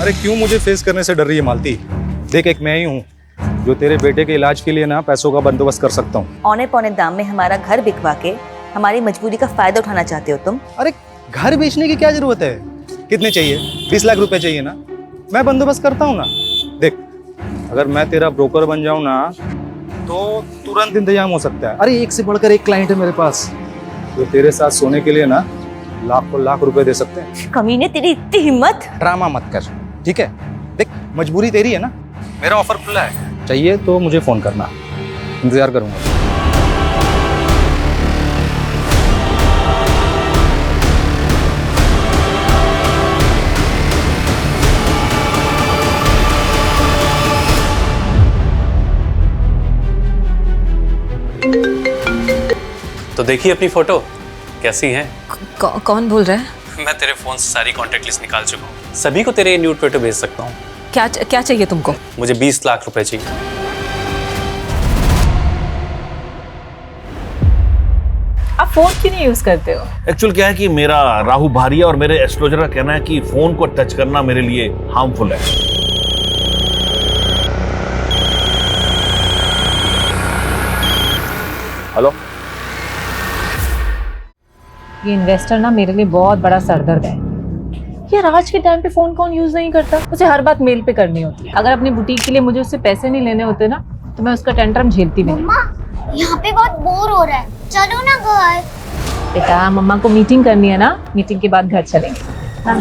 अरे क्यों मुझे फेस करने से डर रही है मालती? देख, एक मैं ही हूँ जो तेरे बेटे के इलाज के लिए ना पैसों का बंदोबस्त कर सकता हूँ। औने पौने दाम में हमारा घर बिकवा के हमारी मजबूरी का फायदा उठाना चाहते हो तुम? अरे घर बेचने की क्या जरूरत है? कितने चाहिए? 20 लाख रुपए चाहिए ना? मैं बंदोबस्त करता हूँ ना। देख, अगर मैं तेरा ब्रोकर बन जाऊँ ना तो तुरंत इंतजाम हो सकता है। अरे एक से बढ़कर एक क्लाइंट है मेरे पास जो तेरे साथ सोने के लिए ना लाखों लाख रुपए दे सकते हैं। कमीने, तेरी इतनी हिम्मत! ड्रामा मत कर, ठीक है? देख, मजबूरी तेरी है ना, मेरा ऑफर खुला है, चाहिए तो मुझे फोन करना, इंतजार करूंगा। तो देखिए अपनी फोटो कैसी है? कौन बोल रहा है? मैं तेरे फोन से सारी कॉन्टेक्ट लिस्ट निकाल चुका हूँ, सभी को तेरे न्यूड फोटो भेज सकता हूँ। क्या चाहिए तुमको? मुझे 20 लाख रुपए चाहिए। आप फोन क्यों नहीं यूज करते हो? एक्चुअल क्या है कि मेरा राहु भारिया और मेरे एस्ट्रोलॉजर का कहना है कि फोन को टच करना मेरे लिए हार्मफुल है। हेलो, ये इन्वेस्टर ना मेरे लिए बहुत बड़ा सरदर्द है। यार आज के टाइम पे फोन कौन यूज नहीं करता? उसे हर बात मेल पे करनी होती है। अगर अपनी बुटीक के लिए मुझे उससे पैसे नहीं लेने होते ना तो मैं उसका टेंट्रम झेलती भी नहीं। मम्मा, यहाँ पे बहुत बोर हो रहा है, चलो ना घर। बेटा, मम्मा को मीटिंग करनी है ना, मीटिंग के बाद घर चलेंगे। हाँ।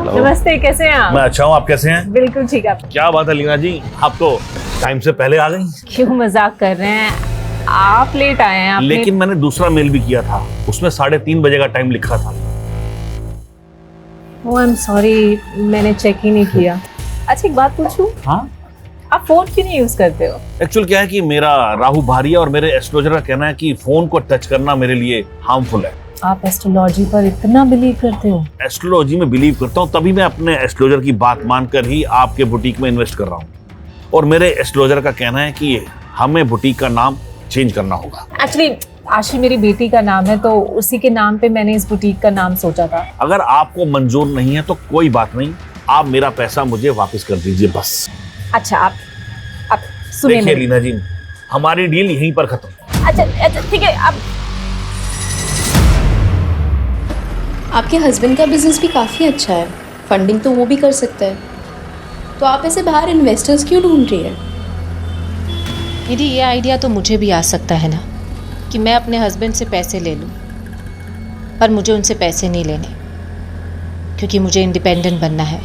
नमस्ते, कैसे हैं आप? मैं अच्छा हूँ, आप कैसे हैं? बिल्कुल ठीक है। क्या बात है लीना जी, आप तो टाइम से पहले आ गई। क्यों मजाक कर रहे हैं? आप लेट आए हैं। लेकिन मैंने दूसरा मेल भी किया था, उसमें 3:30 बजे का टाइम लिखा था। ओह, आई एम सॉरी, मैंने चेक ही नहीं किया। अच्छा एक बात पूछूं? हाँ, आप फोन क्यों नहीं यूज करते हो? एक्चुअल क्या है कि मेरा राहु भारिया और मेरे एस्ट्रोलॉजर का कहना है कि फोन को टच करना मेरे लिए हार्मफुल है। आप एस्ट्रोलॉजी पर इतना बिलीव करते हो? एस्ट्रोलॉजी में बिलीव करता हूँ, तभी मैं अपने एस्ट्रोलॉजर की बात मानकर ही आपके बुटीक में इन्वेस्ट कर रहा हूँ। और मेरे एस्ट्रोलॉजर का कहना है कि हमें बुटीक का नाम चेंज करना होगा। एक्चुअली आशी मेरी बेटी का नाम है तो उसी के नाम पे मैंने इस बुटीक का नाम सोचा था। अगर आपको मंजूर नहीं है तो कोई बात नहीं, आप मेरा पैसा मुझे वापस कर दीजिए बस। अच्छा आप सुनिए देखिए लीना जी, हमारी डील यहीं पर खत्म। अच्छा ठीक है। आप आपके हस्बैंड का बिजनेस भी काफ़ी अच्छा है, फंडिंग तो वो भी कर सकता है, तो आप ऐसे बाहर इन्वेस्टर्स क्यों ढूंढ रही है? दीदी ये आइडिया तो मुझे भी आ सकता है ना कि मैं अपने हस्बैंड से पैसे ले लूं, पर मुझे उनसे पैसे नहीं लेने क्योंकि मुझे इंडिपेंडेंट बनना है।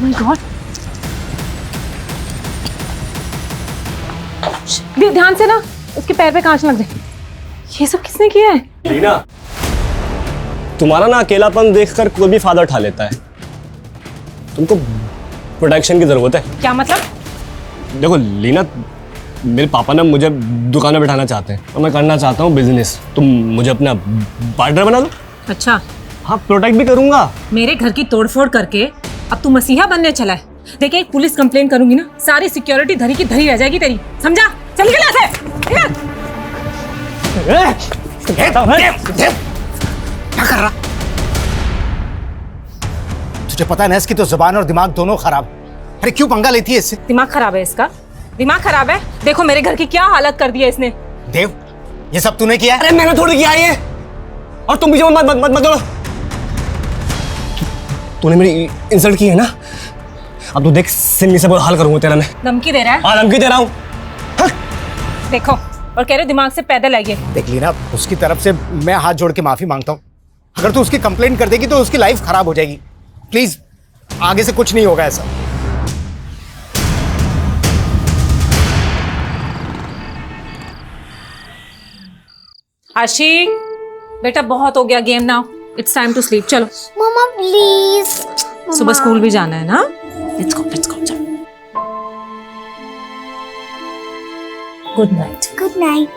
माय गॉड, ध्यान से ना, उसके पैर पे कांच लग जाए। ये सब किसने किया है? लीना, तुम्हारा ना अकेलापन देखकर कोई भी फायदा उठा लेता है। तुमको प्रोटेक्शन की जरूरत है। क्या मतलब? देखो लीना, मेरे पापा ना मुझे दुकान में बैठाना चाहते हैं और मैं करना चाहता हूँ बिजनेस। तुम मुझे अपना पार्टनर बना लो। अच्छा, हाँ, प्रोटेक्ट भी करूंगा। मेरे घर की तोड़फोड़ करके अब तू मसीहा बनने चला है। देखिए, एक पुलिस कंप्लेन करूंगी ना, सारी सिक्योरिटी धरी की धरी रह जाएगी तेरी, समझा? चल निकल यहाँ से। क्या कर रहा? तुझे पता है ना इसकी तो जुबान और दिमाग दोनों खराब। अरे क्यों पंगा लेती है इससे? दिमाग खराब है इसका, दिमाग खराब है। देखो मेरे घर की क्या हालत कर दी है इसने। देव, ये सब तूने किया है? अरे मैंने थोड़ी किया ये, और तुम मुझे मत मत मत करो। तूने मेरी इंसल्ट की है ना, अब तू देख सिन्नी से हल करूंगा तेरा मैं। धमकी दे रहा है? हाँ, धमकी दे रहा हूँ। देखो, और कह रहे दिमाग से पैदल आइए। देख लीना, उसकी तरफ से मैं हाथ जोड़ के माफी मांगता हूँ। अगर तू उसकी कंप्लेंट कर देगी तो उसकी लाइफ खराब हो जाएगी। प्लीज, आगे से कुछ नहीं होगा ऐसा। आशी बेटा, बहुत हो गया game now, it's time to sleep. चलो मम्मा प्लीज। सुबह स्कूल भी जाना है ना। लेट्स गो चलो। Good night. Good night.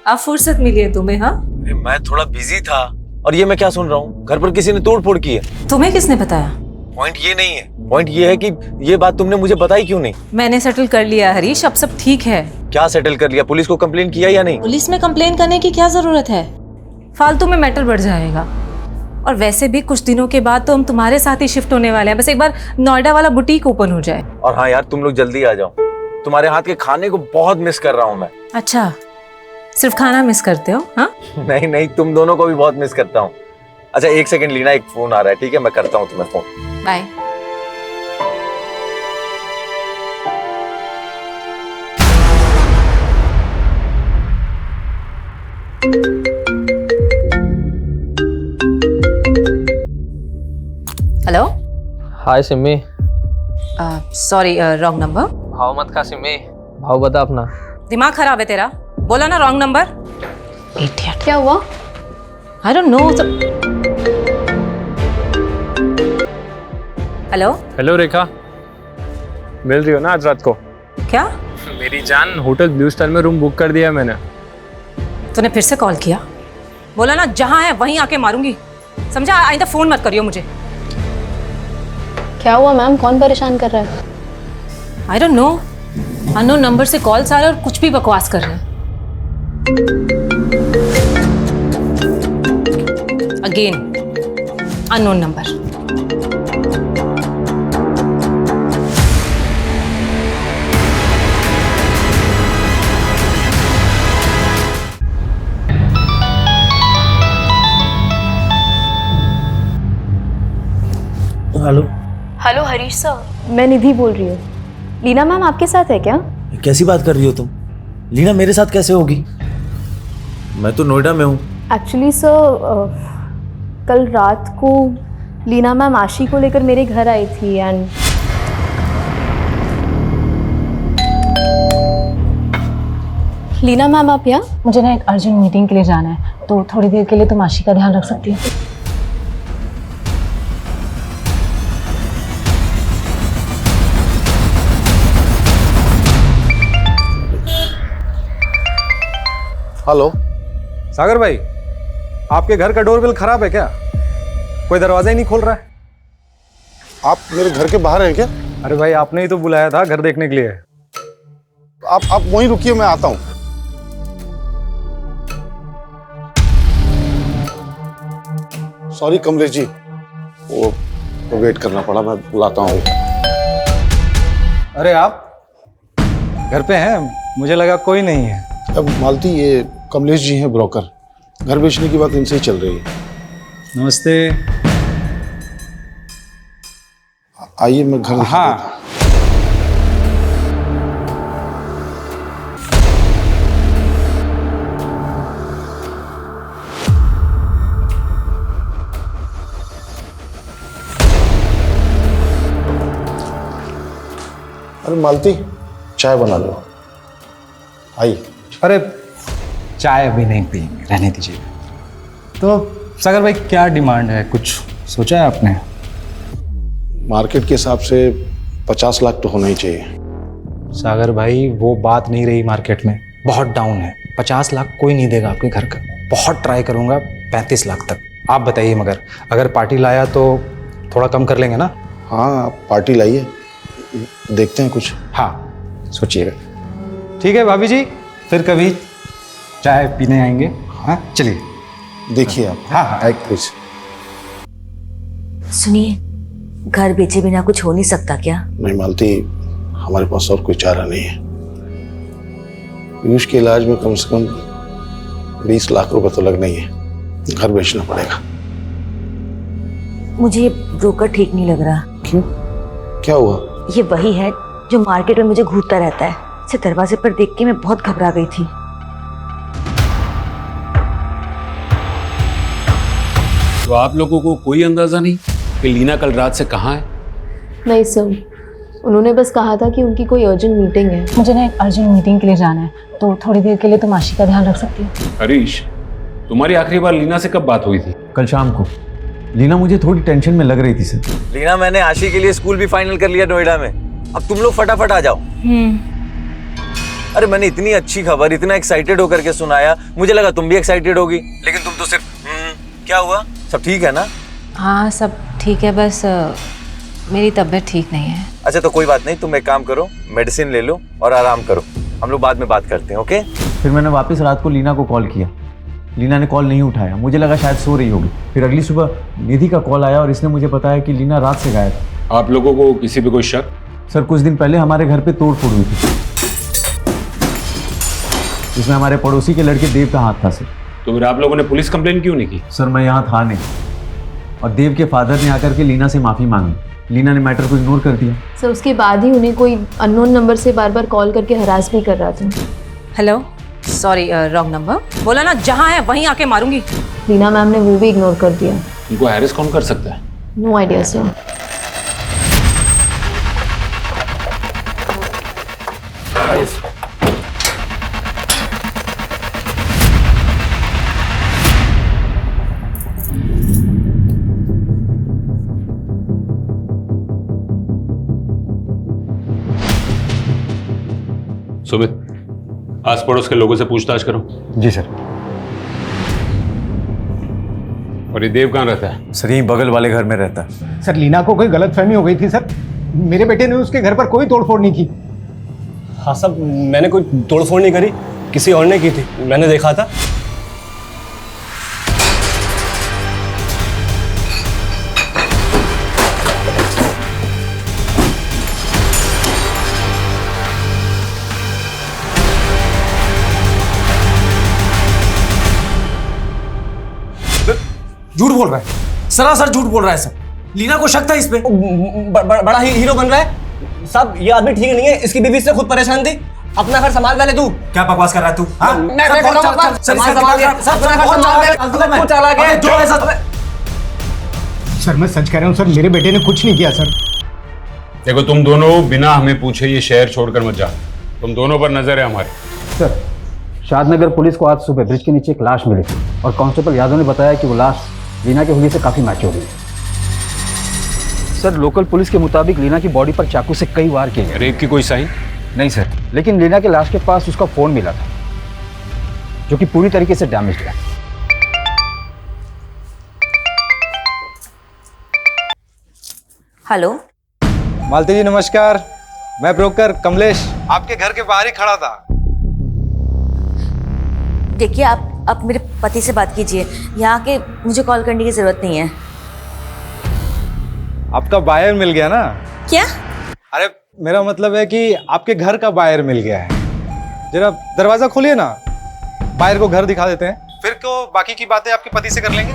अब फुर्सत मिली है तुम्हें? हाँ, मैं थोड़ा बिजी था। और ये मैं क्या सुन रहा हूँ, घर पर किसी ने तोड़ फोड़ की है। तुम्हें किसने बताया? पॉइंट ये नहीं है, पॉइंट ये है कि ये बात तुमने मुझे बताई क्यों नहीं? मैंने सेटल कर लिया हरीश, अब सब ठीक है। क्या सेटल कर लिया? पुलिस को कंप्लेन किया या नहीं? पुलिस में कंप्लेन करने की क्या जरूरत है? फालतू में मैटर बढ़ जाएगा। और वैसे भी कुछ दिनों के बाद तो हम तुम्हारे साथ ही शिफ्ट होने वाले हैं। बस एक बार नोएडा वाला बुटीक ओपन हो जाए। और हाँ यार, तुम लोग जल्दी आ जाओ। तुम्हारे हाथ के खाने को बहुत मिस कर रहा हूँ मैं। अच्छा, सिर्फ खाना मिस करते हो? हाँ नहीं नहीं, तुम दोनों को भी बहुत मिस करता हूँ। अच्छा एक सेकंड लीना, एक फोन आ रहा है, ठीक है? मैं करता हूँ तुम्हें phone. Bye. Hello. Hi Simmi. Sorry, wrong number. भाव मत खा सिम्मी, भाव बता अपना। दिमाग खराब है तेरा? बोला ना रॉन्ग नंबर। इडियट। क्या हुआ? I don't know. Hello. Hello Rekha, मिल रही हो ना आज रात को? क्या? मेरी जान, होटल ब्लू स्टार में रूम बुक कर दिया है मैंने। तूने फिर से कॉल किया? बोला ना जहां है वहीं आके मारूंगी, समझा? आइंदा फोन मत करियो मुझे। क्या हुआ मैम, कौन परेशान कर रहा है? आई डोंट नो, अननोन नंबर से कॉल्स आ रहे हैं और कुछ भी बकवास कर रहे हैं। Again unknown number. Hello. Hello Harish sir, मैं निधि बोल रही हूँ। लीना मैम आपके साथ है क्या? कैसी बात कर रही हो तुम? लीना मेरे साथ कैसे होगी? मैं तो नोएडा में हूँ। एक्चुअली सर, कल रात को लीना मैम आशी को लेकर मेरे घर आई थी एंड लीना मैम आप यहाँ? मुझे ना एक अर्जेंट मीटिंग के लिए जाना है, तो थोड़ी देर के लिए तुम आशी का ध्यान रख सकती हो? हेलो सागर भाई, आपके घर का डोरबेल खराब है क्या? कोई दरवाजा ही नहीं खोल रहा है। आप मेरे घर के बाहर हैं क्या? अरे भाई, आपने ही तो बुलाया था घर देखने के लिए। आप वहीं रुकिए, मैं आता हूं। सॉरी कमलेश जी, वो वेट करना पड़ा, मैं बुलाता हूँ। अरे आप घर पे हैं? मुझे लगा कोई नहीं है। अब मालती, ये कमलेश जी हैं ब्रोकर, घर बेचने की बात इनसे ही चल रही है। नमस्ते। आइए मैं घर दिखा देता हूं। अरे मालती, चाय बना लो। आइए। अरे चाय अभी नहीं पियेंगे, रहने दीजिए। तो सागर भाई, क्या डिमांड है? कुछ सोचा है आपने? मार्केट के हिसाब से 50 लाख तो होना ही चाहिए। सागर भाई, वो बात नहीं रही मार्केट में, बहुत डाउन है। 50 लाख कोई नहीं देगा आपके घर का। बहुत ट्राई करूंगा 35 लाख तक। आप बताइए, मगर अगर पार्टी लाया तो थोड़ा कम कर लेंगे ना? हाँ, आप पार्टी लाइए, देखते हैं कुछ। हाँ, सोचिएगा। ठीक है भाभी जी, फिर कभी चाय पीने आएंगे। हाँ चलिए, देखिए आप। हाँ हाँ, एक प्लीज। सुनिए, घर बेचे बिना कुछ हो नहीं सकता क्या? नहीं मालती, हमारे पास और कोई चारा नहीं है। पीयूष के इलाज में कम से कम 20 लाख रुपए तो लगना ही है। घर बेचना पड़ेगा। मुझे ये ब्रोकर ठीक नहीं लग रहा। क्यों? क्या हुआ? ये वही है जो मार्केट में मुझे घूरता रहता है। इसे दरवाजे पर देख के मैं बहुत घबरा गई थी। तो आप लोगों को कोई अंदाजा नहीं कि लीना कल रात से कहाँ है? नहीं सर, उन्होंने बस कहा था कि उनकी कोई अर्जेंट मीटिंग है। मुझे ना एक अर्जेंट मीटिंग के लिए जाना है, तो थोड़ी देर के लिए तुम आशी का ध्यान रख सकती हो? हरीश, तुम्हारी आखिरी बार लीना से कब बात हुई थी? कल शाम को। लीना मुझे थोड़ी टेंशन में लग रही थी सर। लीना, मैंने आशी के लिए स्कूल भी फाइनल कर लिया नोएडा में। अब तुम लोग फटाफट आ जाओ। अरे मैंने इतनी अच्छी खबर इतना एक्साइटेड होकर के सुनाया, मुझे लगा तुम भी एक्साइटेड होगी, लेकिन तुम तो सिर्फ क्या हुआ? सब ठीक है ना? हाँ सब ठीक है, बस मेरी तबीयत ठीक नहीं है। अच्छा तो कोई बात नहीं, तुम एक काम करो, मेडिसिन ले लो और आराम करो। हम लोग बाद में बात करते हैं, ओके? फिर मैंने वापस रात को लीना को कॉल किया। लीना ने कॉल नहीं उठाया, मुझे लगा शायद सो रही होगी। फिर अगली सुबह निधि का कॉल आया और इसने मुझे बताया कि लीना रात से गायब है। आप लोगों को किसी पे कोई शक? सर कुछ दिन पहले हमारे घर पे तोड़ फोड़ हुई थी, इसमें हमारे पड़ोसी के लड़के देव का हाथ था सर। तो फिर आप लोगों ने पुलिस कंप्लेन क्यों नहीं की? सर मैं यहाँ था नहीं, और देव के फादर ने आकर के लीना से माफ़ी मांगी। लीना ने मैटर को इग्नोर कर दिया। सर उसके बाद ही उन्हें कोई अननोन नंबर से बार बार कॉल करके हरास भी कर रहा था। Hello, sorry wrong number. बोला ना जहाँ है वहीं आके मारूंगी। लीना मैम ने वो भी इग्नोर कर दिया। उनको हैरेस कौन कर सकता है? No idea sir. सुमित, आस पड़ोस के लोगों से पूछताछ करो। जी सर। और ये देव कहाँ रहता है? सर यहीं बगल वाले घर में रहता है। सर लीना को कोई गलतफहमी हो गई थी सर। मेरे बेटे ने उसके घर पर कोई तोड़फोड़ नहीं की। हाँ साहब, मैंने कोई तोड़फोड़ नहीं करी, किसी और ने की थी, मैंने देखा था। झूठ बोल रहा है, सरासर झूठ बोल रहा है सर। लीना को शक था इस पे। बड़ा हीरो बन रहा है साहब। ये आदमी ठीक नहीं है, इसकी बीवी से खुद परेशान थी। अपना घर संभाल पहले तू। क्या बकवास कर रहा है तू? सर मैं सच कह रहा हूँ सर, मेरे बेटे ने कुछ नहीं किया सर। देखो तुम दोनों बिना हमें पूछे ये शहर छोड़कर मत जाओ। तुम दोनों पर नजर है हमारी। सर शादनगर पुलिस को आज सुबह ब्रिज के नीचे एक लाश मिली थी और कांस्टेबल यादव ने बताया कि वो लाश लीना के हुलिये से काफ़ी मैच हो रही है। सर लोकल पुलिस के मुताबिक लीना की बॉडी पर चाकू से कई वार किए गए। रेप की कोई साइन नहीं सर, लेकिन लीना के लाश के पास उसका फ़ोन मिला था जो कि पूरी तरीके से डैमेज है। हेलो मालती जी नमस्कार, मैं ब्रोकर कमलेश आपके घर के बाहर ही खड़ा था। देखिए आप मेरे पति से बात कीजिए, यहाँ के मुझे कॉल करने की जरूरत नहीं है। आपका बायर मिल गया ना? क्या? अरे मेरा मतलब है कि आपके घर का बायर मिल गया है। जरा दरवाजा खोलिए ना, बायर को घर दिखा देते हैं, फिर को बाकी की बातें आपके पति से कर लेंगे।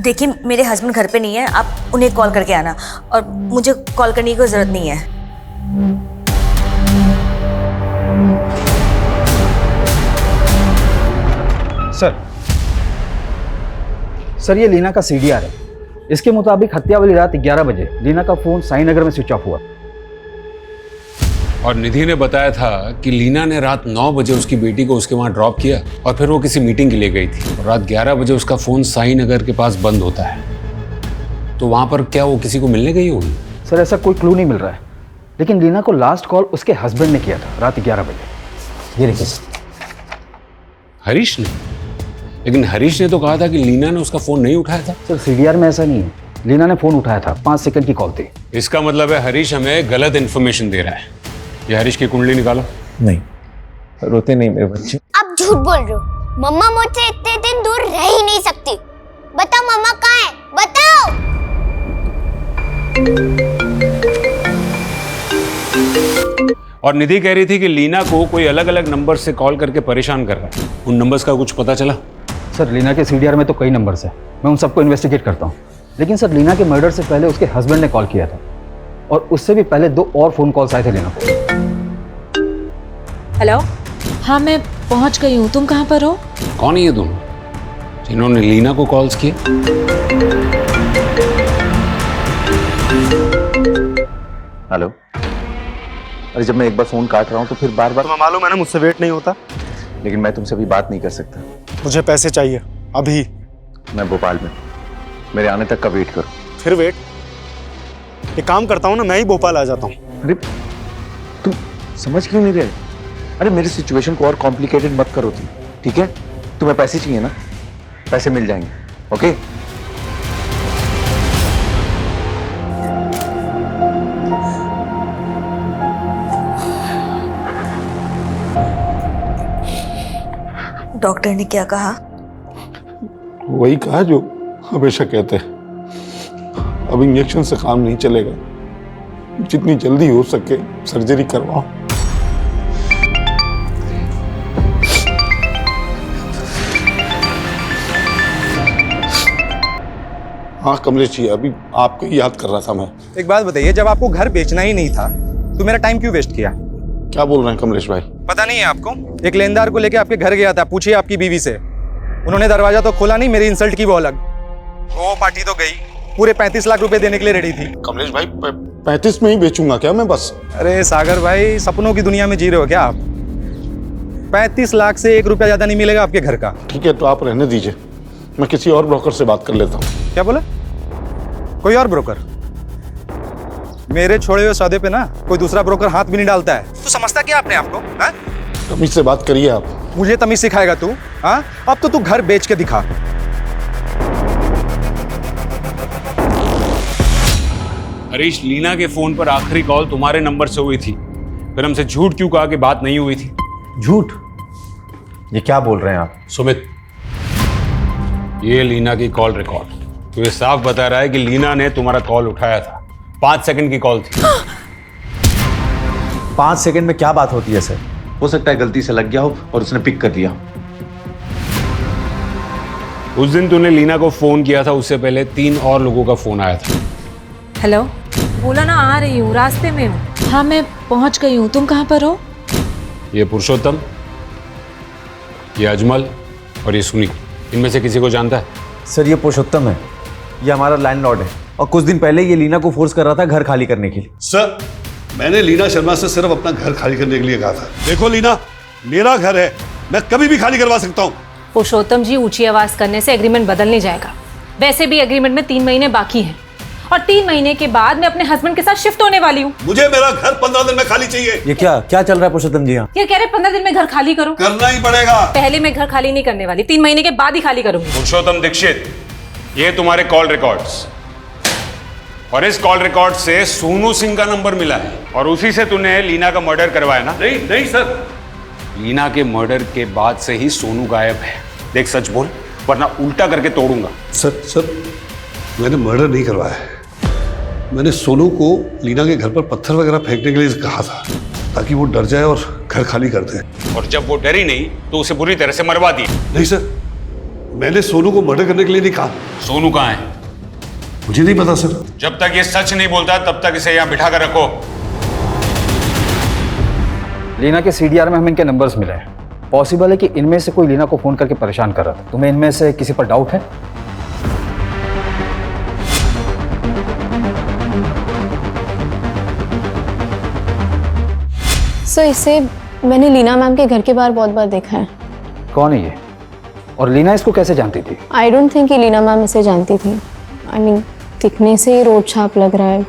देखिए मेरे हस्बैंड घर पे नहीं है, आप उन्हें कॉल करके आना, और मुझे कॉल करने की कोई जरूरत नहीं है। सर ये लीना का सीडीआर है। इसके मुताबिक हत्या वाली रात 11 बजे लीना का फोन साईनगर में स्विच ऑफ हुआ। और निधि ने बताया था कि लीना ने रात 9 बजे उसकी बेटी को उसके वहां ड्रॉप किया और फिर वो किसी मीटिंग के लिए गई थी। और रात 11 बजे उसका फोन साईनगर के पास बंद होता है। तो वहां पर क्या वो किसी को मिलने गई होगी? सर ऐसा कोई क्लू नहीं मिल रहा है, लेकिन लीना को लास्ट कॉल उसके हस्बैंड ने किया था रात 11 बजे। ये देखिए। हरीश ने? लेकिन हरीश ने तो कहा था कि लीना ने उसका फोन नहीं उठाया था। सर सीडीआर में ऐसा नहीं है, लीना ने फोन उठाया था, 5 सेकंड की कॉल थी। इसका मतलब है हरीश हमें गलत इन्फॉर्मेशन दे रहा है। ये हरीश की कुंडली निकालो। नहीं, रोते नहीं मेरे बच्चे। आप झूठ बोल रहे हो। मम्मा मुझसे इतने दिन दूर रह ही नहीं सकती। बताओ मम्मा कहाँ है, बताओ। और निधि कह रही थी कि लीना को कोई अलग अलग नंबर से कॉल करके परेशान कर रहा है। उन नंबर्स का कुछ पता चला? सर लीना के सीडीआर में तो कई नंबर्स हैं, मैं उन सबको इन्वेस्टिगेट करता हूँ। लेकिन सर लीना के मर्डर से पहले उसके हस्बैंड ने कॉल किया था, और उससे भी पहले 2 और फोन कॉल्स आए थे लीना को। हेलो, हाँ मैं पहुंच गई हूँ, तुम कहाँ पर हो? कौन है ये दोनों जिन्होंने लीना को कॉल्स किए? हेलो। अरे जब मैं एक बार फोन काट रहा हूँ तो फिर बार बार। तुम्हें मालूम है ना मुझसे वेट नहीं होता। लेकिन मैं तुमसे अभी बात नहीं कर सकता। मुझे पैसे चाहिए अभी। मैं भोपाल में, मेरे आने तक का वेट करो। फिर वेट? एक काम करता हूँ ना, मैं ही भोपाल आ जाता हूँ। अरे तुम समझ क्यों नहीं रहे? अरे मेरी सिचुएशन को और कॉम्प्लिकेटेड मत करो तुम, ठीक है? तुम्हें पैसे चाहिए ना, पैसे मिल जाएंगे, ओके? डॉक्टर ने क्या कहा? वही कहा जो हमेशा कहते हैं, अब इंजेक्शन से काम नहीं चलेगा, जितनी जल्दी हो सके सर्जरी करवाओ। हाँ कमलेश जी, अभी आपको ही याद कर रहा था मैं। एक बात बताइए, जब आपको घर बेचना ही नहीं था तो मेरा टाइम क्यों वेस्ट किया? क्या बोल रहे हैं कमलेश भाई? पता नहीं है आपको? एक लेनदार को लेके आपके घर गया था, पूछिए आपकी बीवी से। उन्होंने दरवाजा तो खोला नहीं, मेरी इंसल्ट की वो अलग। वो पार्टी तो गई, पूरे 35 लाख रुपए देने के लिए रेडी थी। कमलेश भाई 35 में ही बेचूंगा क्या मैं बस? अरे सागर भाई, सपनों की दुनिया में जी रहे हो क्या आप? 35 लाख से 1 रुपया ज्यादा नहीं मिलेगा आपके घर का। ठीक है तो आप रहने दीजिए, मैं किसी और ब्रोकर से बात कर लेता हूँ। क्या बोला? कोई और ब्रोकर? मेरे छोड़े हुए सौदे पे ना कोई दूसरा ब्रोकर हाथ भी नहीं डालता है। तू समझता क्या अपने आप को? तमीज से बात करिए आप। मुझे तमीज सिखाएगा तू? हाँ, अब तो तू घर बेच के दिखा। हरीश, लीना के फोन पर आखिरी कॉल तुम्हारे नंबर से हुई थी, फिर हमसे झूठ क्यों कहा कि बात नहीं हुई थी? झूठ? ये क्या बोल रहे हैं आप? सुमित, ये लीना की कॉल रिकॉर्ड तो ये साफ बता रहा है कि लीना ने तुम्हारा कॉल उठाया था। 5 सेकंड की कॉल थी। 5 सेकंड में क्या बात होती है सर? हो सकता है गलती से लग गया हो और उसने पिक कर लिया। उस दिन तूने लीना को फोन किया था, उससे पहले 3 और लोगों का फोन आया था। हेलो, बोला ना आ रही हूँ, रास्ते में हूँ। हाँ मैं पहुँच गई हूँ, तुम कहाँ पर हो? ये पुरुषोत्तम, ये अजमल और ये सुनी, इनमें से किसी को जानता है? सर ये पुरुषोत्तम है, ये हमारा लैंडलॉर्ड है और कुछ दिन पहले ये लीना को फोर्स कर रहा था घर खाली करने के लिए। सर मैंने लीना शर्मा से सिर्फ अपना घर खाली करने के लिए कहा था। देखो लीना, मेरा घर है, मैं कभी भी खाली करवा सकता हूँ। पुरुषोत्तम जी, ऊंची आवाज करने से एग्रीमेंट बदल नहीं जाएगा। वैसे भी एग्रीमेंट में 3 महीने बाकी हैं और 3 महीने के बाद मैं अपने हस्बैंड के साथ शिफ्ट होने वाली हूँ। मुझे मेरा घर 15 दिन में खाली चाहिए। ये क्या चल रहा है पुरुषोत्तम जी? यहाँ ये कह रहे 15 दिन में घर खाली करो। करना ही पड़ेगा। पहले मैं घर खाली नहीं करने वाली, 3 महीने के बाद ही खाली करूंगी। पुरुषोत्तम दीक्षित, ये तुम्हारे कॉल रिकॉर्ड्स, और इस कॉल रिकॉर्ड से सोनू सिंह का नंबर मिला है और उसी से तूने लीना का मर्डर करवाया ना? नहीं सर, लीना के मर्डर के बाद से ही सोनू गायब है। देख सच बोल, वरना उल्टा करके तोड़ूंगा। सर मैंने मर्डर नहीं करवाया है। मैंने सोनू को लीना के घर पर पत्थर वगैरह फेंकने के लिए कहा था ताकि वो डर जाए और घर खाली कर दे। और जब वो डरी नहीं तो उसे बुरी तरह से मरवा दिया। नहीं सर, मैंने सोनू को मर्डर करने के लिए नहीं कहा। सोनू कहाँ है? मुझे नहीं पता सर। जब तक ये सच नहीं बोलता तब तक इसे यहाँ बिठा कर रखो। लीना के सीडीआर में हमें इनके नंबर्स मिले हैं। पॉसिबल है कि इनमें से कोई लीना को फोन करके परेशान कर रहा था। तुम्हें इनमें से किसी पर डाउट है? सर इसे मैंने लीना मैम के घर के बाहर बहुत बार देखा है। कौन है ये? और लीना इसको कैसे जानती थी? आई डोंट थिंक कि लीना मैम इसे जानती थी। आई मीन दिखने से ही रोड छाप लग रहा है।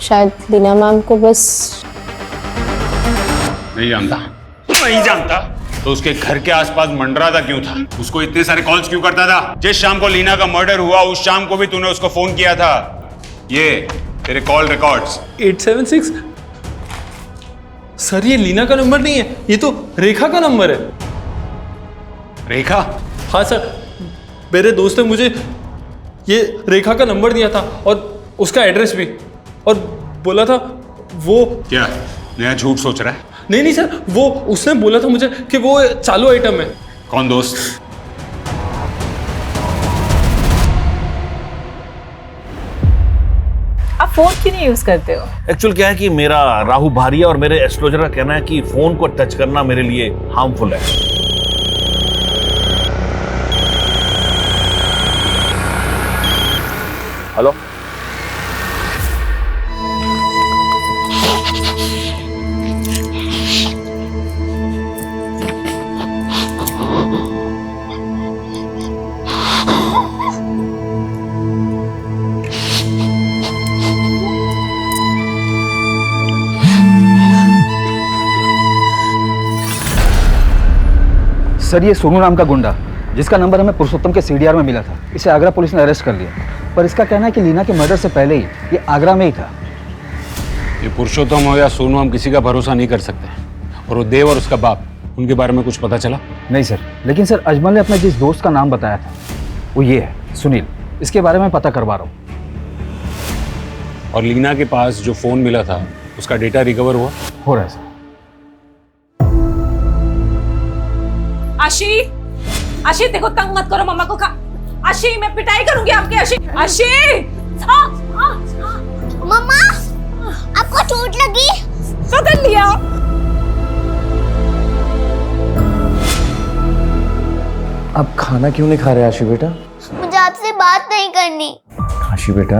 शायद लीना मैम को बस नहीं जानता तो उसके घर के आसपास मंडराता क्यों था? उसको इतने सारे कॉल्स क्यों करता था? जिस शाम को लीना का मर्डर हुआ उस शाम को भी तूने उसको फोन किया था। ये तेरे कॉल रिकॉर्ड्स। 876 सर, ये लीना का नंबर नहीं है, ये तो रेखा का नंबर है। रेखा? हाँ सर, मेरे दोस्त ने मुझे ये रेखा का नंबर दिया था और उसका एड्रेस भी, और बोला था वो। क्या नया झूठ सोच रहा है? नहीं सर, वो उसने बोला था मुझे कि वो चालू आइटम है। कौन दोस्त? आप फोन क्यों नहीं यूज करते हो? एक्चुअल क्या है कि मेरा राहु भारिया और मेरे एस्ट्रोलॉजर का कहना है कि फोन को टच करना मेरे लिए हार्मफुल है। हेलो, सर ये सोनू नाम का गुंडा जिसका नंबर हमें पुरुषोत्तम के सीडीआर में मिला था, इसे आगरा पुलिस ने अरेस्ट कर लिया। पर इसका कहना है कि लीना के मर्डर से पहले ही ये आगरा में ही था। ये पुरुषोत्तम हो या सोनू, हम किसी का भरोसा नहीं कर सकते। और वो देव और उसका बाप, उनके बारे में कुछ पता चला? नहीं सर, लेकिन सर अजमल ने अपने जिस दोस्त का नाम बताया था वो ये है, सुनील। इसके बारे में पता करवा रहा हूँ। और लीना के पास जो फोन मिला था उसका डेटा रिकवर हुआ? हो रहा है सर। आशी, आशी देखो, तंग मत करो मम्मा को। आशी, मैं पिटाई करूंगी आपकी। आशी, आशी। मम्मा, आपको चोट लगी? पकड़ लिया। आप खाना क्यों नहीं खा रहे आशी बेटा? मुझे आपसे बात नहीं करनी। आशी बेटा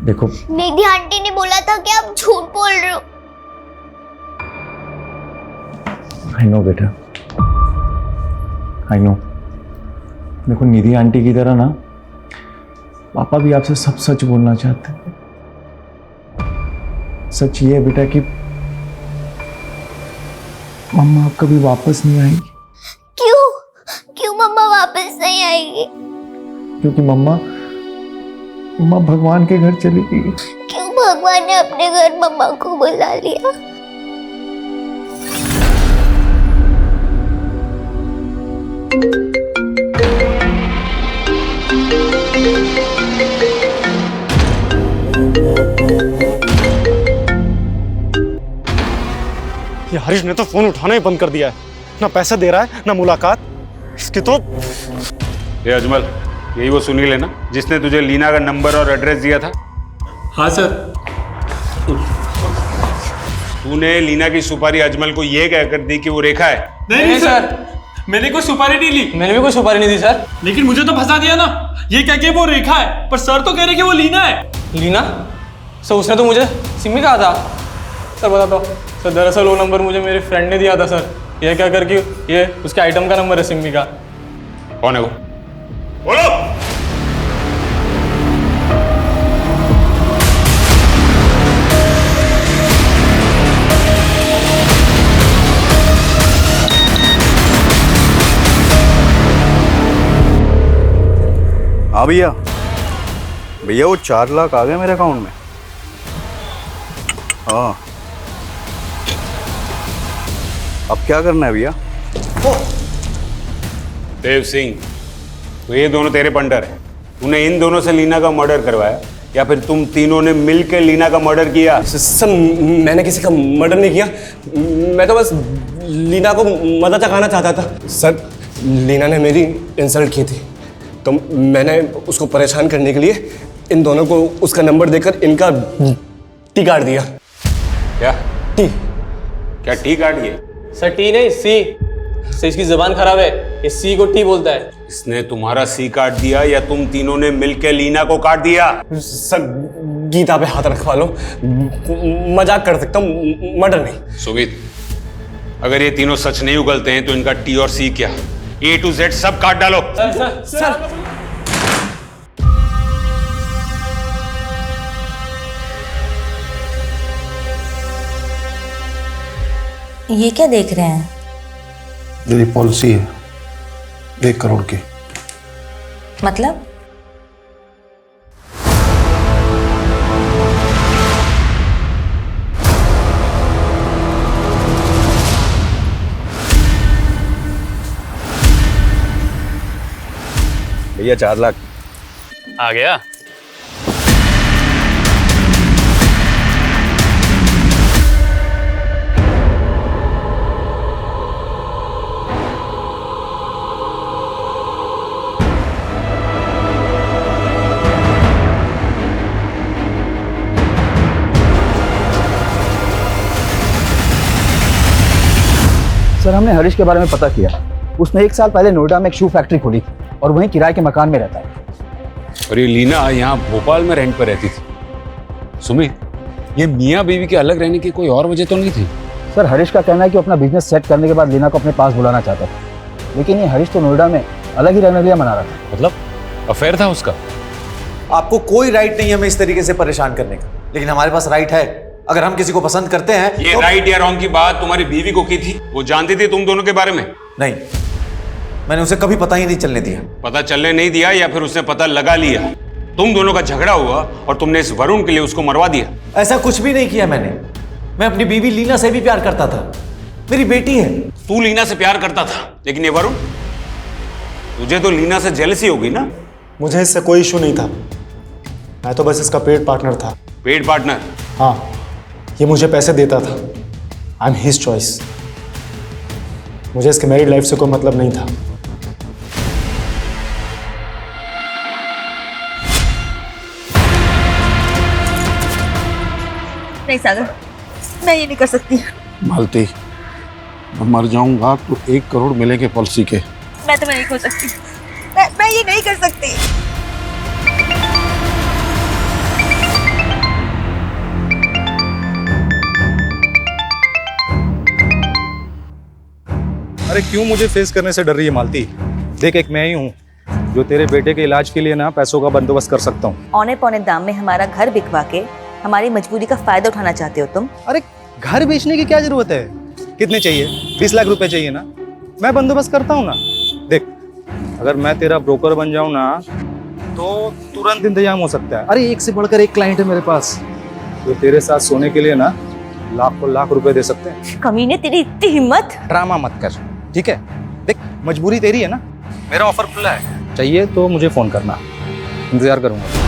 देखो, निधि आंटी ने बोला था कि आप झूठ बोल रहे हो। आई नो बेटा, आई नो। देखो निधि आंटी की तरह ना पापा भी आपसे सब सच बोलना चाहते हैं। सच ये है बेटा कि मम्मा आप कभी वापस नहीं आएगी। क्यों? क्यों मम्मा वापस नहीं आएगी? क्योंकि मम्मा भगवान के घर चली गई। क्यों भगवान ने अपने घर मम्मा को बुला लिया? ये हरीश ने तो फोन उठाना ही बंद कर दिया है। ना पैसा दे रहा है ना मुलाकात। इसकी तो ये अजमल, यही वो सुनील है ना जिसने तुझे लीना का नंबर और एड्रेस दिया था? हाँ सर। तूने लीना की सुपारी अजमल को ये कहकर दी कि वो रेखा है? नहीं सर, मैंने कोई सुपारी नहीं ली। मैंने भी कोई सुपारी नहीं दी सर। लेकिन मुझे तो फंसा दिया ना, ये कह के वो रेखा है, पर सर तो कह रहे कि वो लीना है। लीना? सर उसने तो मुझे सिमी कहा था। सर बता दो सर, दरअसल वो नंबर मुझे मेरे फ्रेंड ने दिया था सर। ये क्या कर कि ये उसके आइटम का नंबर है सिमी का। कौन है वो? बोलो। हाँ भैया, भैया वो 4 लाख आ गए मेरे अकाउंट में। हाँ, अब क्या करना है भैया? देव सिंह, तो ये दोनों तेरे पंटर हैं। तूने इन दोनों से लीना का मर्डर करवाया या फिर तुम तीनों ने मिलकर लीना का मर्डर किया? सर मैंने किसी का मर्डर नहीं किया। मैं तो बस लीना को मजा चखाना चाहता था। सर लीना ने मेरी इंसल्ट की थी, तो मैंने उसको परेशान करने के लिए इन दोनों को उसका नंबर देकर इनका टी काट दिया। क्या टी? क्या टी काट दिया? सर टी नहीं, सी। सर इसकी जुबान खराब है, ये सी को टी बोलता है। इसने तुम्हारा सी काट दिया या तुम तीनों ने मिलकर लीना को काट दिया? सर गीता पे हाथ रखवा लो, मजाक कर सकता हूँ, मर्डर नहीं। सुमित, अगर ये तीनों सच नहीं उगलते हैं तो इनका टी और सी क्या, A to Z सब काट डालो। सर ये क्या देख रहे हैं? मेरी पॉलिसी है 1 करोड़ की। मतलब? भैया 4 लाख आ गया। सर हमने हरीश के बारे में पता किया। उसने 1 साल पहले नोएडा में एक शू फैक्ट्री खोली थी और वहीं किराए के मकान में रहता है। और ये लीना यहाँ भोपाल में रेंट पर रहती थी। सुमित, ये मियाँ बीवी के अलग रहने की कोई और वजह तो नहीं थी? सर हरीश का कहना है कि वो अपना बिजनेस सेट करने के बाद लीना को अपने पास बुलाना चाहता था, लेकिन ये हरीश तो नोएडा में अलग ही रहने के लिए मना रहा था। मतलब अफेयर था उसका? आपको कोई राइट नहीं हमें इस तरीके से परेशान करने का, लेकिन हमारे पास राइट है। अगर हम किसी को पसंद करते हैं ये तो... राइट या रॉन्ग की बात तुम्हारी बीवी को की थी? वो जानती थी तुम दोनों के बारे में? नहीं, मैंने उसे कभी पता ही नहीं चलने दिया। पता चलने नहीं दिया या फिर उसने पता लगा लिया? तुम दोनों का झगड़ा हुआ और तुमने इस वरुण के लिए उसको मरवा दिया? ऐसा कुछ भी नहीं किया मैंने। मैं अपनी बीवी लीना से भी प्यार करता था। मेरी बेटी है। तू लीना से प्यार करता था, लेकिन ये वरुण, तुझे तो लीना से जेलसी होगी ना? मुझे इससे कोई इशू नहीं था, मैं तो बस इसका पेड पार्टनर था। Paid partner? हाँ, ये मुझे पैसे देता था। I am his choice. मुझे इसके मैरिड लाइफ से कोई मतलब नहीं था। नहीं सागर, मैं ये नहीं कर सकती। मालती, मैं मर जाऊंगा तो 1 करोड़ मिलेंगे पॉलिसी के। मैं तुम्हें नहीं खो सकती, मैं ये नहीं कर सकती। अरे क्यों मुझे फेस करने से डर रही है मालती? देख, एक मैं ही हूँ जो तेरे बेटे के इलाज के लिए ना पैसों का बंदोबस्त कर सकता हूँ। औने पौने दाम में हमारा घर बिकवा के हमारी मजबूरी का फायदा उठाना चाहते हो तुम? अरे घर बेचने की क्या जरूरत है? कितने चाहिए? 20 लाख रुपए चाहिए ना? मैं बंदोबस्त करता हूँ ना। देख, अगर मैं तेरा ब्रोकर बन जाऊँ ना तो तुरंत इंतजाम हो सकता है। अरे एक से बढ़कर एक क्लाइंट है मेरे पास जो तेरे साथ सोने के लिए ना लाखों लाख रुपए दे सकते हैं। कमीने, तेरी इतनी हिम्मत! ड्रामा मत कर, ठीक है? देख, मजबूरी तेरी है ना, मेरा ऑफर खुला है, चाहिए तो मुझे फोन करना, इंतजार करूंगा।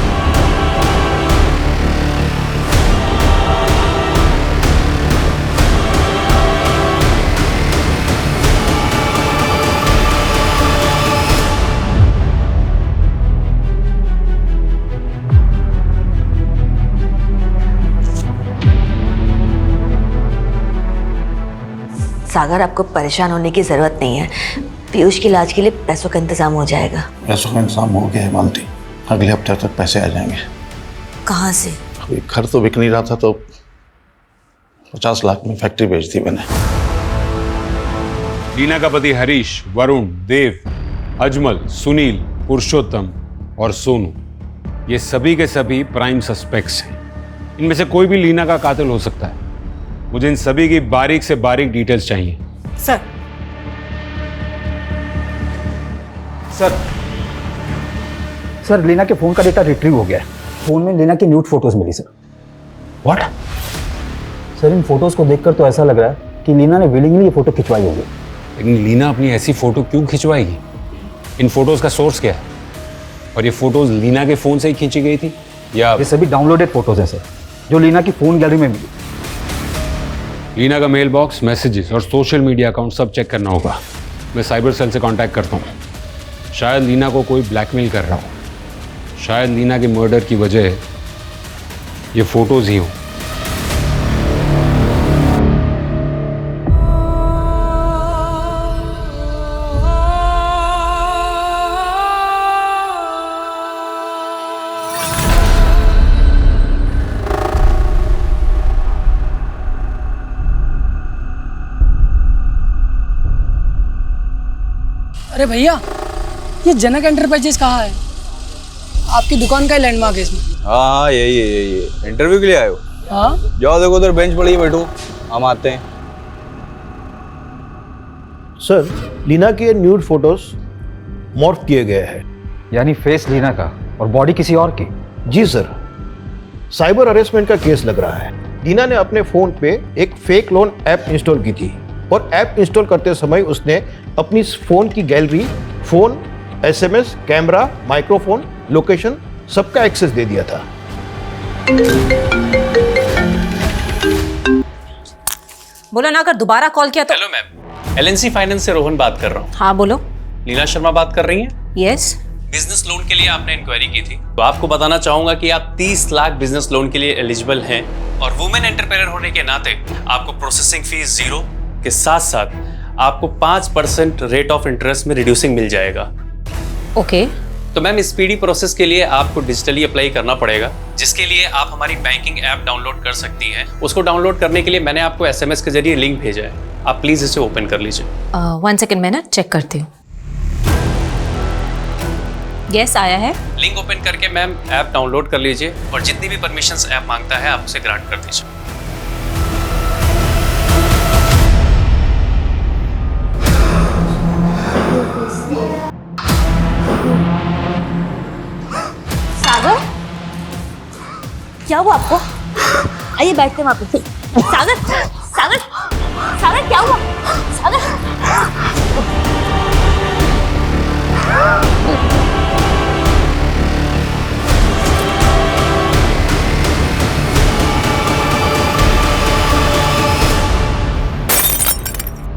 सागर, आपको परेशान होने की जरूरत नहीं है। पीयूष के इलाज के लिए पैसों का इंतजाम हो जाएगा। पैसों का इंतजाम हो गया है मालती, अगले हफ्ते तक पैसे आ जाएंगे। कहाँ से? अभी घर तो बिक नहीं रहा था तो 50 लाख में फैक्ट्री बेच दी मैंने। लीना का पति हरीश, वरुण, देव, अजमल, सुनील, पुरुषोत्तम और सोनू, ये सभी के सभी प्राइम सस्पेक्ट्स हैं। इनमें से कोई भी लीना का कातिल हो सकता है। मुझे इन सभी की बारीक से बारीक डिटेल्स चाहिए। सर सर सर, लीना के फोन का डेटा रिट्रीव हो गया है। फोन में लीना की न्यूड फोटोज मिली सर। व्हाट? सर, इन फोटोज को देखकर तो ऐसा लग रहा है कि लीना ने विलिंगली ये फोटो खिंचवाई होगी। लेकिन लीना अपनी ऐसी फोटो क्यों खिंचवाएगी? इन फोटोज का सोर्स क्या है? और ये फोटोज लीना के फोन से ही खींची गई थी या? ये सभी डाउनलोडेड फोटोज हैं सर, जो लीना की फोन गैलरी में मिली। लीना का मेल बॉक्स, मैसेजेस और सोशल मीडिया अकाउंट सब चेक करना होगा। मैं साइबर सेल से कांटेक्ट करता हूँ। शायद लीना को कोई ब्लैकमेल कर रहा हो। शायद लीना के मर्डर की वजह ये फोटोज ही हो। अरे भैया, ये जनक एंटरप्राइजेस कहाँ है? आपकी दुकान का ही लैंडमार्क है इसमें। हाँ, यही है। इंटरव्यू के लिए आए हो? हाँ। जाओ, देखो उधर बेंच पड़ी है, बैठो, हम आते हैं। सर, लीना के न्यूड फोटोज मॉर्फ किए गए हैं। यानी फेस लीना का और बॉडी किसी और की? जी सर, साइबर हरेसमेंट का केस लग रहा है। लीना ने अपने फोन पे एक फेक लोन ऐप इंस्टॉल की थी और ऐप इंस्टॉल करते समय उसने अपनी फोन की gallery, phone, SMS, camera, microphone, location सबका एक्सेस दे दिया था। बोला ना, अगर दोबारा कॉल किया तो। हेलो मैम, एलएनसी फाइनेंस से रोहन बात कर रहा हूँ। हाँ बोलो। लीना शर्मा बात कर रही हैं? यस। बिजनेस लोन के लिए आपने इंक्वायरी की थी, तो आपको बताना चाहूंगा कि आप 30 लाख बिजनेस लोन के लिए एलिजिबल हैं और वुमेन एंटरप्रेन्योर होने के नाते आपको प्रोसेसिंग फीस 0 के साथ साथ आपको 5% रेट ऑफ इंटरेस्ट में रिड्यूसिंग मिल जाएगा। ओके। तो मैम, स्पीडी प्रोसेस के लिए आपको डिजिटली अप्लाई करना पड़ेगा, जिसके लिए आप हमारी बैंकिंग ऐप डाउनलोड कर सकती हैं। उसको डाउनलोड करने के लिए मैंने आपको एसएमएस के जरिए लिंक भेजा है, आप प्लीज इसे ओपन कर लीजिए। 1 सेकेंड, मैं ना चेक करती हूँ। यस, आया है। लिंक ओपन करके मैम ऐप डाउनलोड कर लीजिए और जितनी भी परमिशंस ऐप मांगता है आप उसे ग्रांट कर दीजिए। सागर, क्या हुआ आपको? आइए बैठते हैं वहां पे। सागर, सागर, सागर, क्या हुआ?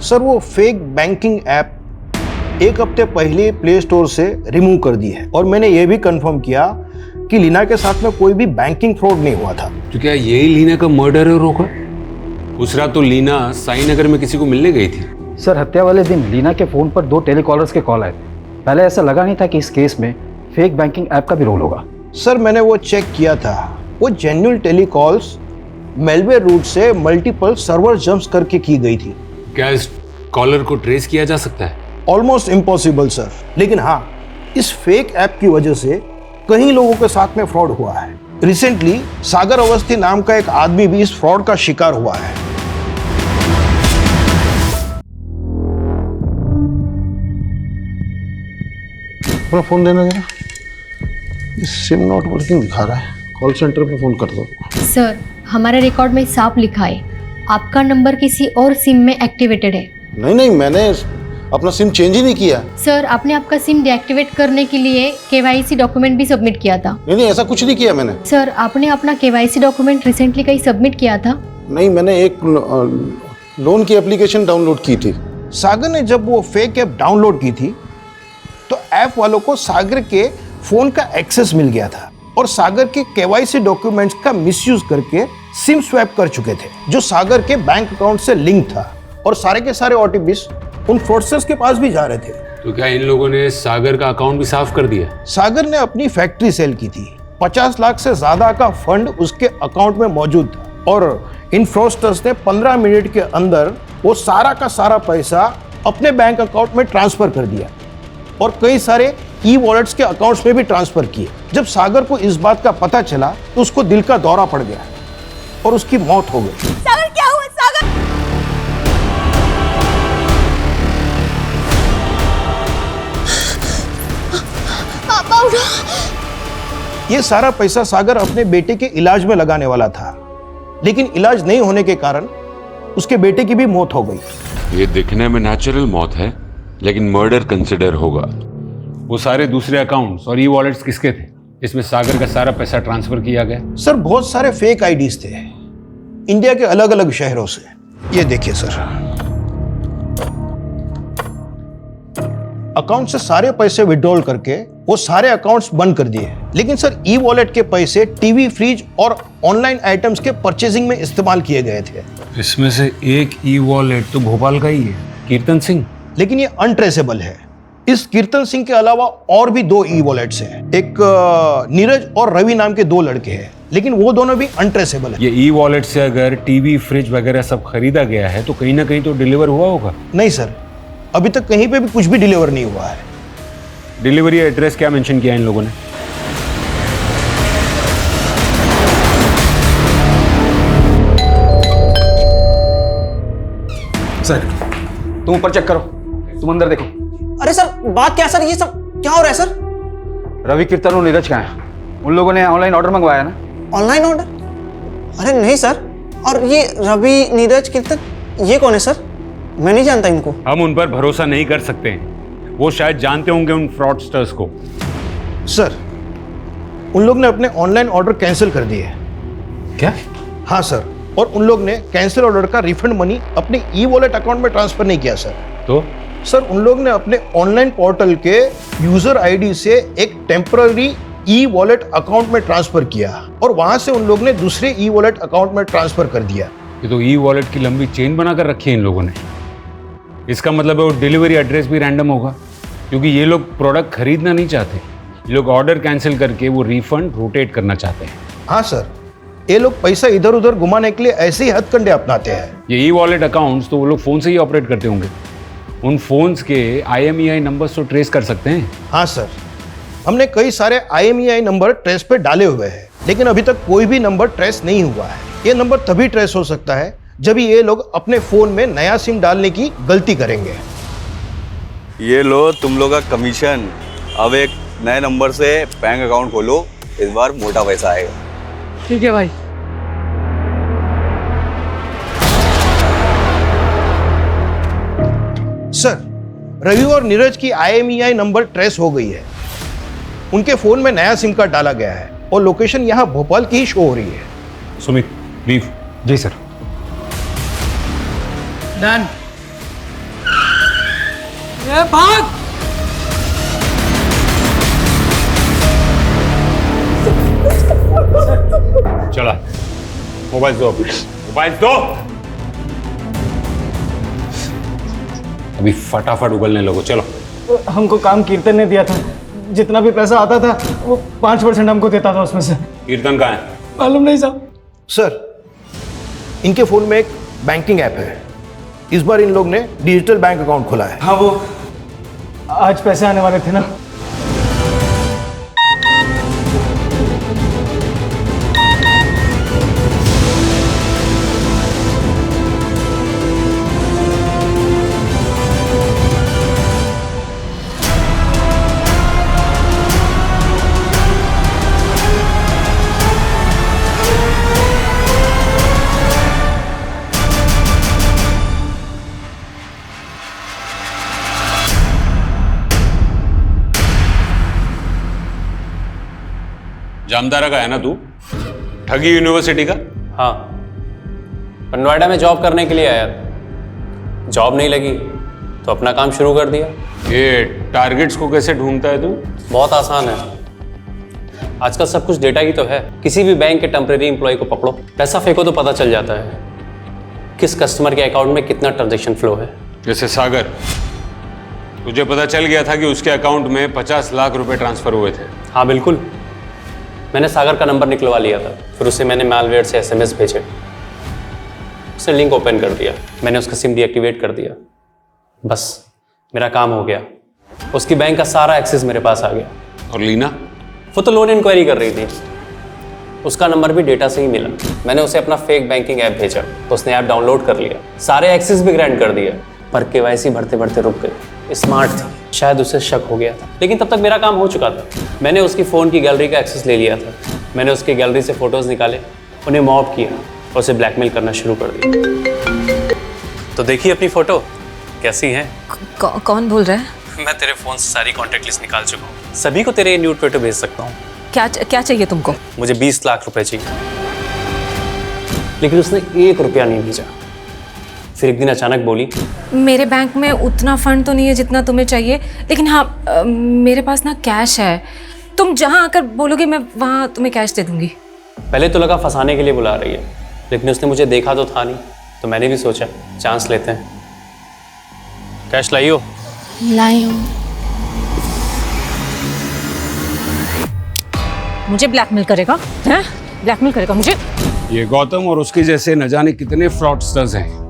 सर वो फेक बैंकिंग ऐप एक हफ्ते पहले प्ले स्टोर से रिमूव कर दी है और मैंने ये भी कंफर्म किया कि लीना के साथ में कोई भी बैंकिंग फ्रॉड नहीं हुआ था। तो क्या यही लीना का मर्डर है रोका? उस रात तो लीना साई नगर में किसी को मिलने गई थी। सर हत्या वाले दिन लीना के फ़ोन पर 2 टेलीकॉलर्स के कॉल आए थे। पहले ऐसा लगा नहीं था कि इस केस में फेक बैंकिंग ऐप का भी रोल होगा। सर मैंने वो चेक किया था, वो जेन्युइन टेलीकॉल्स मेलवेयर रूट से मल्टीपल सर्वर जंप्स करके की गई थी। क्या इस कॉलर को ट्रेस किया जा सकता है? ऑलमोस्ट इम्पॉसिबल सर, लेकिन हाँ इस फेक ऐप की वजह से कई लोगों के साथ में फ्रॉड हुआ है। रिसेंटली सागर अवस्थी नाम का एक आदमी भी इस फ्रॉड का शिकार हुआ है। अपना फोन देना जरा, सिम नॉट वर्किंग दिखा रहा है, कॉल सेंटर पे फोन कर दो। सर हमारे रिकॉर्ड में साफ लिखा है आपका नंबर किसी और सिम में एक्टिवेटेड है। नहीं, मैंने अपना सिम चेंज ही नहीं किया। सर आपने आपका सिम डीएक्टिवेट करने के लिए केवाईसी डॉक्यूमेंट भी सबमिट किया था। नहीं, ऐसा कुछ नहीं किया मैंने। सर आपने अपना केवाईसी डॉक्यूमेंट रिसेंटली कहीं सबमिट किया था? नहीं, मैंने एक लोन की एप्लीकेशन डाउनलोड की थी। सागर ने जब वो फेक ऐप डाउनलोड की थी तो ऐप वालों को सागर के फोन का एक्सेस मिल गया था और सागर के केवाईसी डॉक्यूमेंट्स का मिसयूज करके सिम स्वैप कर चुके थे जो सागर के बैंक अकाउंट से लिंक था और सारे के सारे ओटीपीज उन फ्रॉडस्टर्स के पास भी जा रहे थे। तो क्या इन लोगों ने सागर का अकाउंट भी साफ कर दिया? सागर ने अपनी फैक्ट्री सेल की थी, 50 लाख से ज्यादा का फंड उसके अकाउंट में मौजूद था और इन फ्रॉडस्टर्स ने 15 मिनट के अंदर वो सारा का सारा पैसा अपने बैंक अकाउंट में ट्रांसफर कर दिया और कई सारे ई वॉलेट्स के अकाउंट्स में भी ट्रांसफर किए। जब सागर को इस बात का पता चला तो उसको दिल का दौरा पड़ गया और उसकी मौत हो गई। सागर क्या हुआ? सागर पापा उठो। ये सारा पैसा सागर अपने बेटे के इलाज में लगाने वाला था, लेकिन इलाज नहीं होने के कारण उसके बेटे की भी मौत हो गई। ये दिखने में नेचुरल मौत है लेकिन मर्डर कंसिडर होगा। वो सारे दूसरे अकाउंट्स और ई वॉलेट्स किसके थे? इसमें सागर का सारा पैसा ट्रांसफर किया गया। सर बहुत सारे फेक आईडीज थे इंडिया के अलग अलग शहरों से। ये देखिए सर, अकाउंट से सारे पैसे विड्रॉल करके वो सारे अकाउंट्स बंद कर दिए, लेकिन सर ई वॉलेट के पैसे टीवी, फ्रिज और ऑनलाइन आइटम्स के परचेजिंग में इस्तेमाल किए गए थे। इसमें से एक ई वॉलेट तो भोपाल का ही है, कीर्तन सिंह, लेकिन ये अनट्रेसेबल है। इस कीर्तन सिंह के अलावा और भी 2 ई वॉलेट्स हैं, एक नीरज और रवि नाम के 2 लड़के हैं, लेकिन वो दोनों भी अनट्रेसेबल है। ये ई वॉलेट से अगर टीवी, फ्रिज वगैरह सब खरीदा गया है तो कहीं ना कहीं तो डिलीवर हुआ होगा। नहीं सर, अभी तक कहीं पे भी कुछ भी डिलीवर नहीं हुआ है। डिलीवरी एड्रेस क्या मेंशन किया इन लोगों ने? सर तुम ऊपर चेक करो, तुम अंदर देखो। अरे सर बात क्या सर, ये सब क्या हो रहा है सर? रवि, कीर्तन और नीरज कहाँ हैं? उन लोगों ने ऑनलाइन ऑर्डर मंगवाया ना? Online order? अरे नहीं सर। और ये रवि, नीरज, कीर्तन, ये कौन है सर? मैं नहीं जानता इनको। हम उन पर भरोसा नहीं कर सकते हैं, वो शायद जानते होंगे उन फ्रॉडस्टर्स को। सर उन लोग ने अपने ऑनलाइन ऑर्डर कैंसिल कर दिए। क्या? हाँ सर, और उन लोग ने कैंसिल ऑर्डर का रिफंड मनी अपने ई वॉलेट अकाउंट में ट्रांसफर नहीं किया सर। तो सर उन लोग ने अपने ऑनलाइन पोर्टल के यूजर आईडी से एक टेम्पररी ई वॉलेट अकाउंट में ट्रांसफर किया और वहां से उन लोग ने दूसरे ई वॉलेट अकाउंट में ट्रांसफर कर दिया। ये तो ई वॉलेट की लंबी चेन बनाकर रखी है इन लोगों ने। इसका मतलब है वो डिलीवरी एड्रेस भी रैंडम होगा, क्योंकि ये लोग प्रोडक्ट खरीदना नहीं चाहते, ये लोग ऑर्डर कैंसिल करके वो रिफंड रोटेट करना चाहते हैं। हाँ सर, ये लोग पैसा इधर उधर घुमाने के लिए ऐसे ही हथकंडे अपनाते हैं। ये ई वॉलेट अकाउंट्स तो वो लोग फोन से ही ऑपरेट करते होंगे, उन फोन्स के IMEI नंबर्स तो ट्रेस कर सकते हैं। हाँ सर, हमने कई सारे IMEI नंबर ट्रेस पे डाले हुए हैं, लेकिन अभी तक कोई भी नंबर ट्रेस नहीं हुआ है। ये नंबर तभी ट्रेस हो सकता है जब ये लोग अपने फोन में नया सिम डालने की गलती करेंगे। ये लो तुम लोग का कमीशन। अब एक नए नंबर से बैंक अकाउंट खोलो, इस बार मोटा पैसा आएगा। ठीक है भाई। सर रवि और नीरज की IMEI नंबर ट्रेस हो गई है। उनके फोन में नया सिम कार्ड डाला गया है और लोकेशन यहाँ भोपाल की ही शो हो रही है। सुमित लीव। जी सर। डन। ये भाग। चला मोबाइल दो, मोबाइल दो। अभी फटाफट उगलने लगो, चलो। हमको काम कीर्तन ने दिया था, जितना भी पैसा आता था वो 5% हमको देता था उसमें से। कीर्तन कहाँ है? मालूम नहीं साहब। सर, इनके फोन में एक बैंकिंग ऐप है। इस बार इन लोग ने डिजिटल बैंक अकाउंट खोला है। हाँ, वो आज पैसे आने वाले थे ना। जामतारा का है ना तू? ठगी यूनिवर्सिटी का? हाँ, पर नोएडा में जॉब करने के लिए आया था। जॉब नहीं लगी तो अपना काम शुरू कर दिया। ये टारगेट्स को कैसे ढूंढता है तू? बहुत आसान है, आजकल सब कुछ डेटा ही तो है। किसी भी बैंक के टेम्परेरी एम्प्लॉय को पकड़ो, पैसा फेंको तो पता चल जाता है किस कस्टमर के अकाउंट में कितना ट्रांजैक्शन फ्लो है। जैसे सागर, तुझे पता चल गया था कि उसके अकाउंट में 50 लाख रुपए ट्रांसफर हुए थे? हाँ बिल्कुल, मैंने सागर का नंबर निकलवा लिया था, फिर उसे मैंने मैलवेयर से SMS भेजे, उसने लिंक ओपन कर दिया, मैंने उसका सिम डीएक्टिवेट कर दिया, बस मेरा काम हो गया। उसकी बैंक का सारा एक्सेस मेरे पास आ गया। और लीना? वो तो लोन इंक्वायरी कर रही थी, उसका नंबर भी डेटा से ही मिला। मैंने उसे अपना फेक बैंकिंग ऐप भेजा तो उसने ऐप डाउनलोड कर लिया, सारे एक्सेस भी ग्रांट कर दिया, पर KYC भरते भरते रुक गई। स्मार्ट थी, शायद उसे शक हो गया था, लेकिन तब तक मेरा काम हो चुका था। मैंने उसकी फ़ोन की गैलरी का एक्सेस ले लिया था, मैंने उसकी गैलरी से फ़ोटोज़ निकाले, उन्हें मॉब किया और उसे ब्लैकमेल करना शुरू कर दिया। तो देखिए अपनी फ़ोटो कैसी है। कौन बोल रहा है? मैं तेरे फ़ोन से सारी कॉन्टैक्ट लिस्ट निकाल चुका हूँ, सभी को तेरे न्यूड फोटो भेज सकता हूँ। क्या चाहिए तुमको? मुझे 20 लाख रुपए चाहिए, लेकिन उसने 1 रुपया नहीं भेजा। फिर एक दिन अचानक बोली, मेरे बैंक में उतना फंड तो नहीं है जितना तुम्हें चाहिए, लेकिन हाँ मेरे पास ना कैश है, तुम जहाँ आकर बोलोगे मैं वहाँ तुम्हें कैश दे दूंगी। पहले तो लगा फंसाने के लिए बुला रही है, लेकिन उसने मुझे देखा तो था नहीं, तो मैंने भी सोचा चांस लेते हैं। कैश लाई हो? लाई हूँ। मुझे ब्लैकमेल करेगा? हैं? ब्लैकमेल करेगा मुझे? ये गौतम और उसके जैसे न जाने कितने फ्रॉडस्टर्स हैं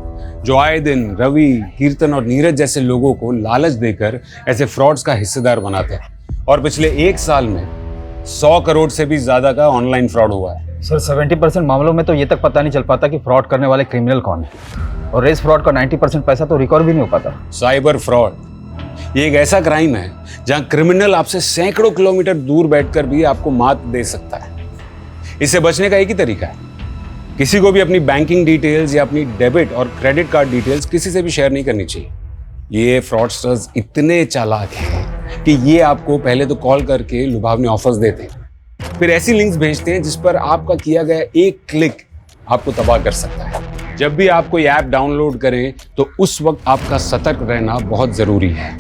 जो आए दिन रवि, कीर्तन और नीरज जैसे लोगों को लालच देकर ऐसे फ्रॉड्स का हिस्सेदार बनाते हैं। और पिछले 1 साल में 100 करोड़ से भी ज्यादा का ऑनलाइन फ्रॉड हुआ है। सर 70% मामलों में तो ये तक पता नहीं चल पाता कि फ्रॉड करने वाले क्रिमिनल कौन है, और रेस फ्रॉड का 90% पैसा तो रिकवर भी नहीं हो पाता। साइबर फ्रॉड ये एक ऐसा क्राइम है जहां क्रिमिनल आपसे सैकड़ों किलोमीटर दूर बैठकर भी आपको मात दे सकता है। इससे बचने का एक ही तरीका है, किसी को भी अपनी बैंकिंग डिटेल्स या अपनी डेबिट और क्रेडिट कार्ड डिटेल्स किसी से भी शेयर नहीं करनी चाहिए। ये फ्रॉडस्टर्स इतने चालाक हैं कि ये आपको पहले तो कॉल करके लुभावने ऑफर्स देते हैं, फिर ऐसी लिंक्स भेजते हैं जिस पर आपका किया गया एक क्लिक आपको तबाह कर सकता है। जब भी आप कोई ऐप डाउनलोड करें तो उस वक्त आपका सतर्क रहना बहुत ज़रूरी है।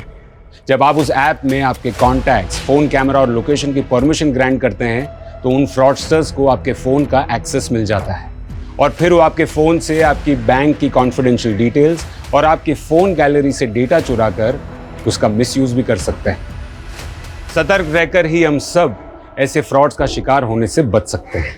जब आप उस ऐप में आपके कॉन्टैक्ट्स, फ़ोन कैमरा और लोकेशन की परमिशन ग्रांट करते हैं तो उन फ्रॉडस्टर्स को आपके फ़ोन का एक्सेस मिल जाता है और फिर वो आपके फ़ोन से आपकी बैंक की कॉन्फिडेंशियल डिटेल्स और आपकी फ़ोन गैलरी से डेटा चुरा कर उसका मिसयूज़ भी कर सकते हैं। सतर्क रहकर ही हम सब ऐसे फ्रॉड्स का शिकार होने से बच सकते हैं।